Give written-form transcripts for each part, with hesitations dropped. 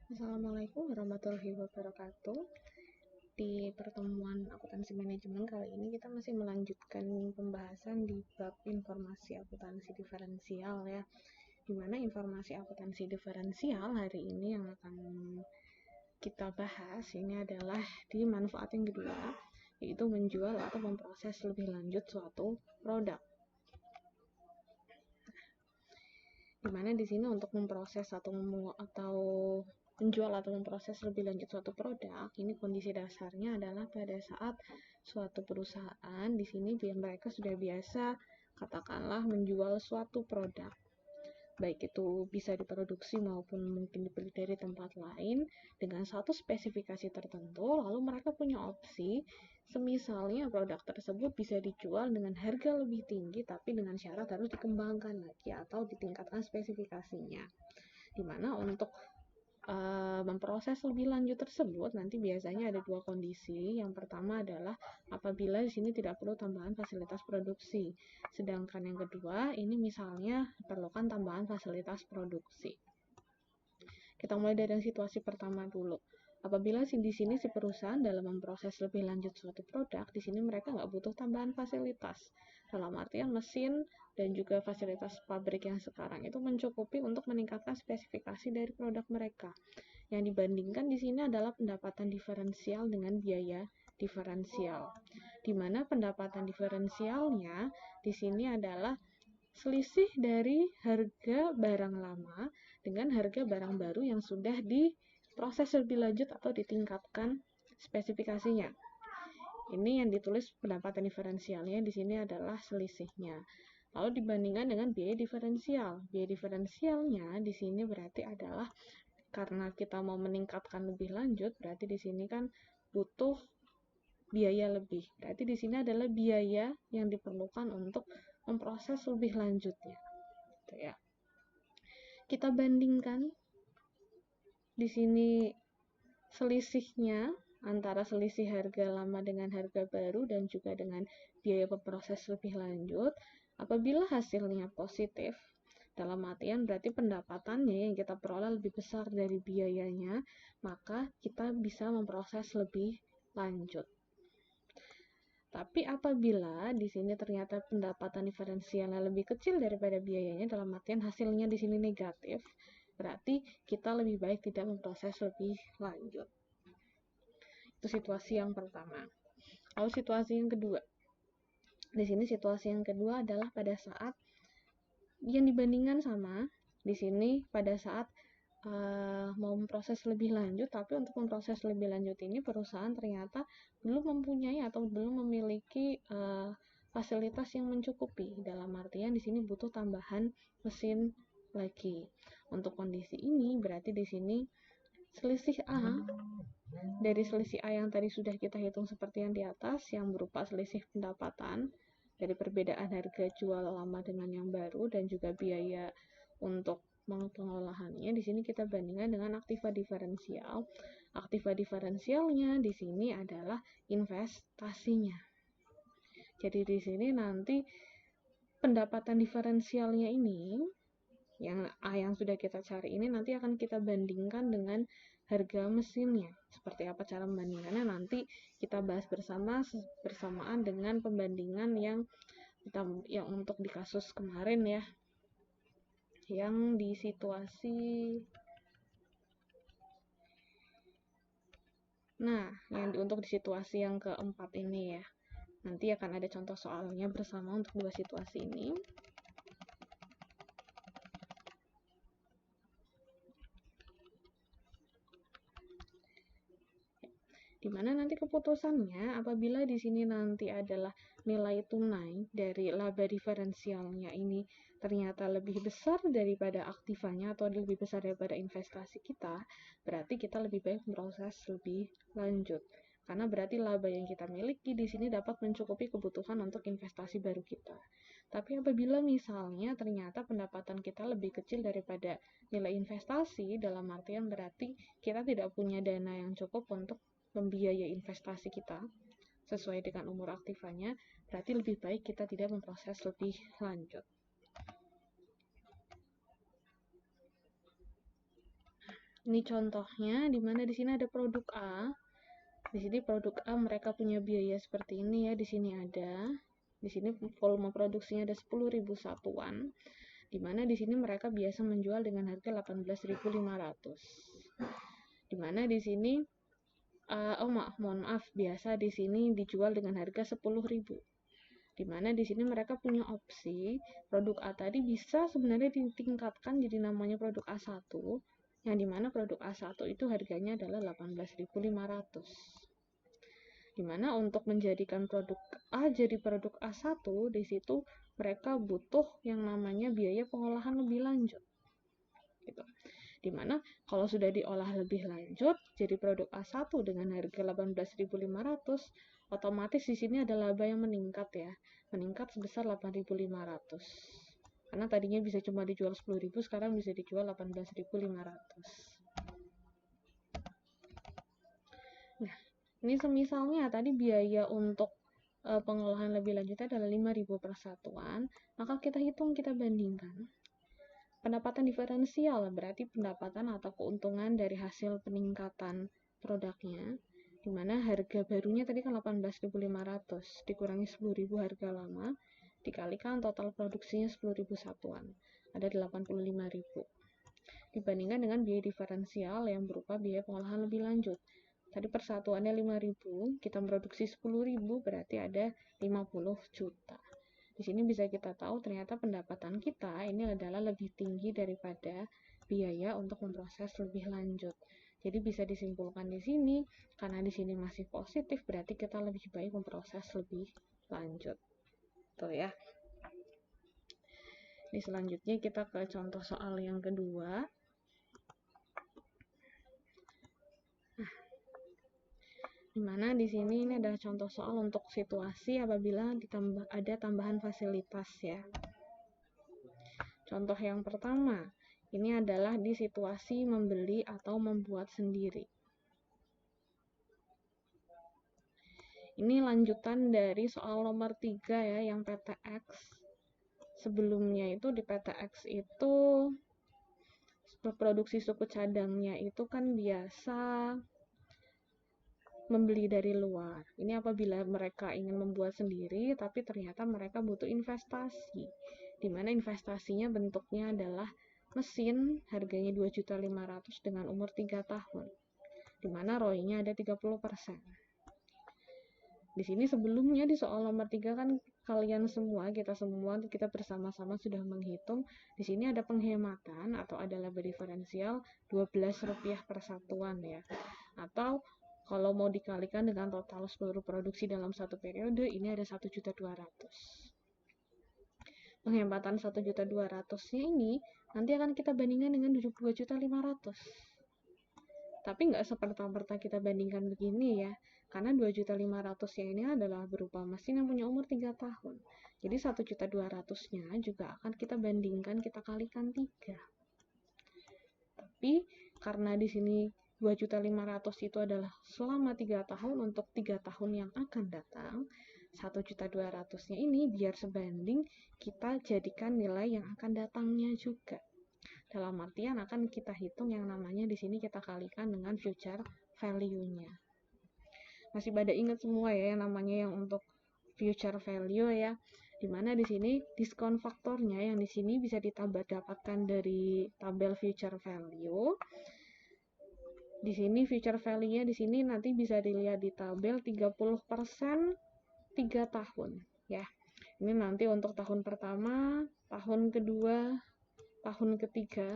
Assalamualaikum warahmatullahi wabarakatuh. Di pertemuan akuntansi manajemen kali ini kita masih melanjutkan pembahasan di bab informasi akuntansi diferensial ya. Dimana informasi akuntansi diferensial hari ini yang akan kita bahas ini adalah di manfaat yang kedua, yaitu menjual atau memproses lebih lanjut suatu produk. Dimana di sini untuk memproses atau menjual atau memproses lebih lanjut suatu produk, ini kondisi dasarnya adalah pada saat suatu perusahaan di sini mereka sudah biasa katakanlah menjual suatu produk, baik itu bisa diproduksi maupun mungkin dibeli dari tempat lain dengan satu spesifikasi tertentu, lalu mereka punya opsi semisalnya produk tersebut bisa dijual dengan harga lebih tinggi tapi dengan syarat harus dikembangkan lagi atau ditingkatkan spesifikasinya. Dimana untuk memproses lebih lanjut tersebut nanti biasanya ada dua kondisi. Yang pertama adalah apabila di sini tidak perlu tambahan fasilitas produksi. Sedangkan yang kedua ini misalnya diperlukan tambahan fasilitas produksi. Kita mulai dari yang situasi pertama dulu. Apabila di sini si perusahaan dalam memproses lebih lanjut suatu produk, di sini mereka nggak butuh tambahan fasilitas. Dalam artian mesin dan juga fasilitas pabrik yang sekarang itu mencukupi untuk meningkatkan spesifikasi dari produk mereka. Yang dibandingkan di sini adalah pendapatan diferensial dengan biaya diferensial. Di mana pendapatan diferensialnya di sini adalah selisih dari harga barang lama dengan harga barang baru yang sudah diproses lebih lanjut atau ditingkatkan spesifikasinya. Ini yang ditulis pendapatan diferensialnya di sini adalah selisihnya. Lalu dibandingkan dengan biaya diferensial. Biaya diferensialnya di sini berarti adalah karena kita mau meningkatkan lebih lanjut, berarti di sini kan butuh biaya lebih. Berarti di sini adalah biaya yang diperlukan untuk memproses lebih lanjutnya. Gitu ya. Kita bandingkan di sini selisihnya antara selisih harga lama dengan harga baru dan juga dengan biaya pemproses lebih lanjut. Apabila hasilnya positif, dalam artian berarti pendapatannya yang kita peroleh lebih besar dari biayanya, maka kita bisa memproses lebih lanjut. Tapi apabila di sini ternyata pendapatan diferensialnya lebih kecil daripada biayanya, dalam artian hasilnya di sini negatif, berarti kita lebih baik tidak memproses lebih lanjut. Itu situasi yang pertama. Lalu situasi yang kedua. Di sini situasi yang kedua adalah pada saat yang dibandingkan sama di sini pada saat mau memproses lebih lanjut, tapi untuk memproses lebih lanjut ini perusahaan ternyata belum mempunyai atau belum memiliki fasilitas yang mencukupi. Dalam artian di sini butuh tambahan mesin lagi. Untuk kondisi ini berarti di sini selisih A dari selisih A yang tadi sudah kita hitung seperti yang di atas, yang berupa selisih pendapatan dari perbedaan harga jual lama dengan yang baru dan juga biaya untuk pengolahannya. Di sini kita bandingkan dengan aktiva diferensial. Aktiva diferensialnya di sini adalah investasinya. Jadi di sini nanti pendapatan diferensialnya ini yang A yang sudah kita cari ini nanti akan kita bandingkan dengan harga mesinnya. Seperti apa cara membandingkannya nanti kita bahas bersamaan dengan pembandingan yang untuk di kasus kemarin ya. Yang di situasi untuk di situasi yang keempat ini ya. Nanti akan ada contoh soalnya bersama untuk dua situasi ini. Dimana nanti keputusannya apabila di sini nanti adalah nilai tunai dari laba diferensialnya ini ternyata lebih besar daripada aktivanya atau lebih besar daripada investasi kita, berarti kita lebih baik memproses lebih lanjut. Karena berarti laba yang kita miliki di sini dapat mencukupi kebutuhan untuk investasi baru kita. Tapi apabila misalnya ternyata pendapatan kita lebih kecil daripada nilai investasi, dalam artian berarti kita tidak punya dana yang cukup untuk membiayai investasi kita sesuai dengan umur aktifanya, berarti lebih baik kita tidak memproses lebih lanjut. Ini contohnya, di mana di sini ada produk A. Di sini produk A mereka punya biaya seperti ini ya. Di sini ada. Di sini volume produksinya ada 10.000 satuan. Di mana di sini mereka biasa menjual dengan harga 18.500. Di mana di sini mohon maaf, biasa di sini dijual dengan harga 10.000. Di mana di sini mereka punya opsi produk A tadi bisa sebenarnya ditingkatkan jadi namanya produk A1, yang dimana produk A1 itu harganya adalah 18.500. Dimana untuk menjadikan produk A jadi produk A1, di situ mereka butuh yang namanya biaya pengolahan lebih lanjut. Gitu. Dimana kalau sudah diolah lebih lanjut jadi produk A1 dengan harga 18.500, otomatis di sini ada laba yang meningkat ya. Meningkat sebesar 8.500. Karena tadinya bisa cuma dijual 10.000, sekarang bisa dijual 18.500. Nah, ini semisalnya tadi biaya untuk pengolahan lebih lanjutnya adalah 5.000 per satuan, maka kita hitung, kita bandingkan. Pendapatan diferensial berarti pendapatan atau keuntungan dari hasil peningkatan produknya, di mana harga barunya tadi kan 18.500 dikurangi 10.000 harga lama, dikalikan total produksinya 10.000 satuan, ada 85.000. Dibandingkan dengan biaya diferensial yang berupa biaya pengolahan lebih lanjut. Tadi persatuannya 5.000, kita produksi 10.000, berarti ada 50 juta. Di sini bisa kita tahu ternyata pendapatan kita ini adalah lebih tinggi daripada biaya untuk memproses lebih lanjut. Jadi bisa disimpulkan di sini, karena di sini masih positif, berarti kita lebih baik memproses lebih lanjut. Tuh ya. Ini selanjutnya kita ke contoh soal yang kedua. Nah, dimana di sini ini adalah contoh soal untuk situasi apabila ada tambahan fasilitas ya. Contoh yang pertama, ini adalah di situasi membeli atau membuat sendiri. Ini lanjutan dari soal nomor 3 ya, yang PTX. Sebelumnya itu di PTX itu produksi suku cadangnya itu kan biasa membeli dari luar. Ini apabila mereka ingin membuat sendiri, tapi ternyata mereka butuh investasi. Di mana investasinya bentuknya adalah mesin, harganya 2.500.000 dengan umur 3 tahun. Di mana ROI-nya ada 30%. Di sini sebelumnya di soal nomor 3 kan kalian semua, kita bersama-sama sudah menghitung. Di sini ada penghematan atau ada laba diferensial Rp12 per satuan ya. Atau kalau mau dikalikan dengan total seluruh produksi dalam satu periode, ini ada 1.200.000. Penghematan 1.200.000-nya ini nanti akan kita bandingkan dengan 22.500.000. Tapi nggak seperti-merta kita bandingkan begini ya, karena 2.500.000-nya ini adalah berupa mesin yang punya umur 3 tahun. Jadi 1.200.000-nya juga akan kita bandingkan, kita kalikan 3. Tapi karena di sini 2.500.000 itu adalah selama 3 tahun untuk 3 tahun yang akan datang, 1.200.000-nya ini biar sebanding kita jadikan nilai yang akan datangnya juga. Dalam artian akan kita hitung yang namanya di sini kita kalikan dengan future value-nya. Masih pada ingat semua ya yang namanya yang untuk future value ya. Dimana di sini diskon faktornya yang di sini bisa didapatkan dari tabel future value. Di sini future value-nya di sini nanti bisa dilihat di tabel 30% 3 tahun ya. Ini nanti untuk tahun pertama, tahun kedua, tahun ketiga,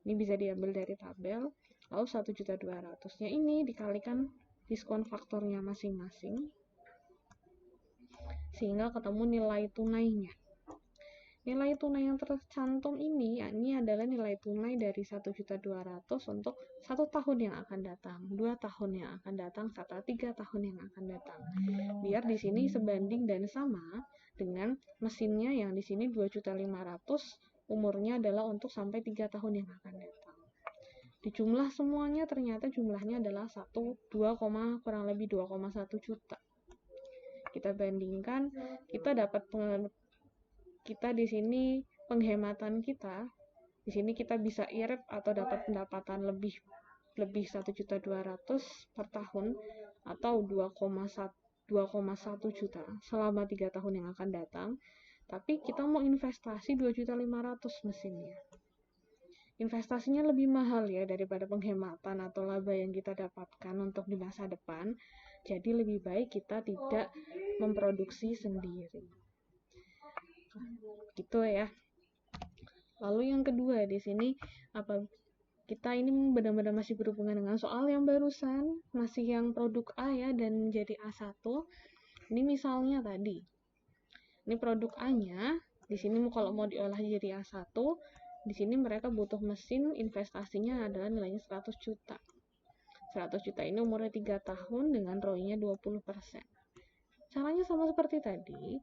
ini bisa diambil dari tabel. Lalu 1.200.000-nya ini dikalikan diskon faktornya masing-masing sehingga ketemu nilai tunainya. Nilai tunai yang tercantum ini adalah nilai tunai dari 1.200.000 untuk 1 tahun yang akan datang, 2 tahun yang akan datang, serta 3 tahun yang akan datang. Biar di sini sebanding dan sama dengan mesinnya yang di sini 2.500.000, umurnya adalah untuk sampai 3 tahun yang akan datang. Di jumlah semuanya ternyata jumlahnya adalah kurang lebih 2,1 juta. Kita bandingkan, kita di sini penghematan kita Di sini kita bisa irit atau dapat pendapatan lebih 1.200.000 per tahun atau 2,1 juta selama 3 tahun yang akan datang. Tapi kita mau investasi 2.500.000 mesinnya. Investasinya lebih mahal ya daripada penghematan atau laba yang kita dapatkan untuk di masa depan. Jadi lebih baik kita tidak memproduksi sendiri. Gitu ya. Lalu yang kedua di sini kita ini benar-benar masih berhubungan dengan soal yang barusan, masih yang produk A ya dan menjadi A1. Ini misalnya tadi. Ini produk A-nya, di sini kalau mau diolah jadi A1, di sini mereka butuh mesin, investasinya adalah nilainya 100 juta. 100 juta ini umurnya 3 tahun dengan ROI-nya 20%. Caranya sama seperti tadi.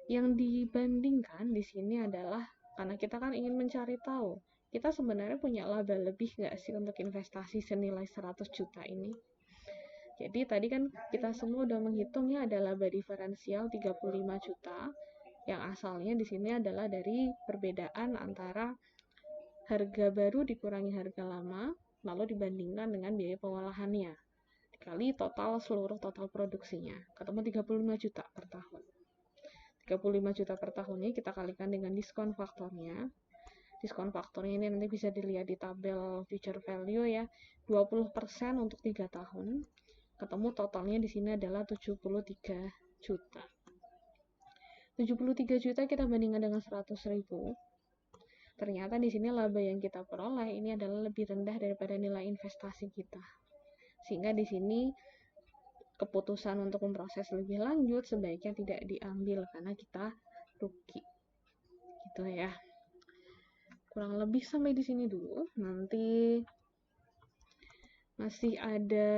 Yang dibandingkan di sini adalah karena kita kan ingin mencari tahu, kita sebenarnya punya laba lebih nggak sih untuk investasi senilai 100 juta ini. Jadi tadi kan kita semua udah menghitungnya ada laba diferensial 35 juta yang asalnya di sini adalah dari perbedaan antara harga baru dikurangi harga lama lalu dibandingkan dengan biaya pengolahannya dikali seluruh total produksinya ketemu 35 juta per tahun. 35 juta per tahunnya kita kalikan dengan diskon faktornya. Diskon faktornya ini nanti bisa dilihat di tabel future value ya. 20% untuk 3 tahun. Ketemu totalnya di sini adalah 73 juta. 73 juta kita bandingkan dengan 100.000. Ternyata di sini laba yang kita peroleh ini adalah lebih rendah daripada nilai investasi kita. Sehingga di sini keputusan untuk memproses lebih lanjut sebaiknya tidak diambil karena kita rugi. Gitu ya. Kurang lebih sampai di sini dulu. Nanti masih ada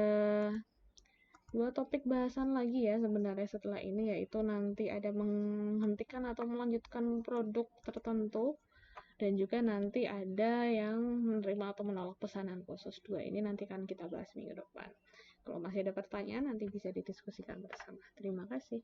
2 topik bahasan lagi ya sebenarnya setelah ini, yaitu nanti ada menghentikan atau melanjutkan produk tertentu dan juga nanti ada yang menerima atau menolak pesanan khusus 2. Ini nanti akan kita bahas minggu depan. Kalau masih ada pertanyaan nanti bisa didiskusikan bersama. Terima kasih.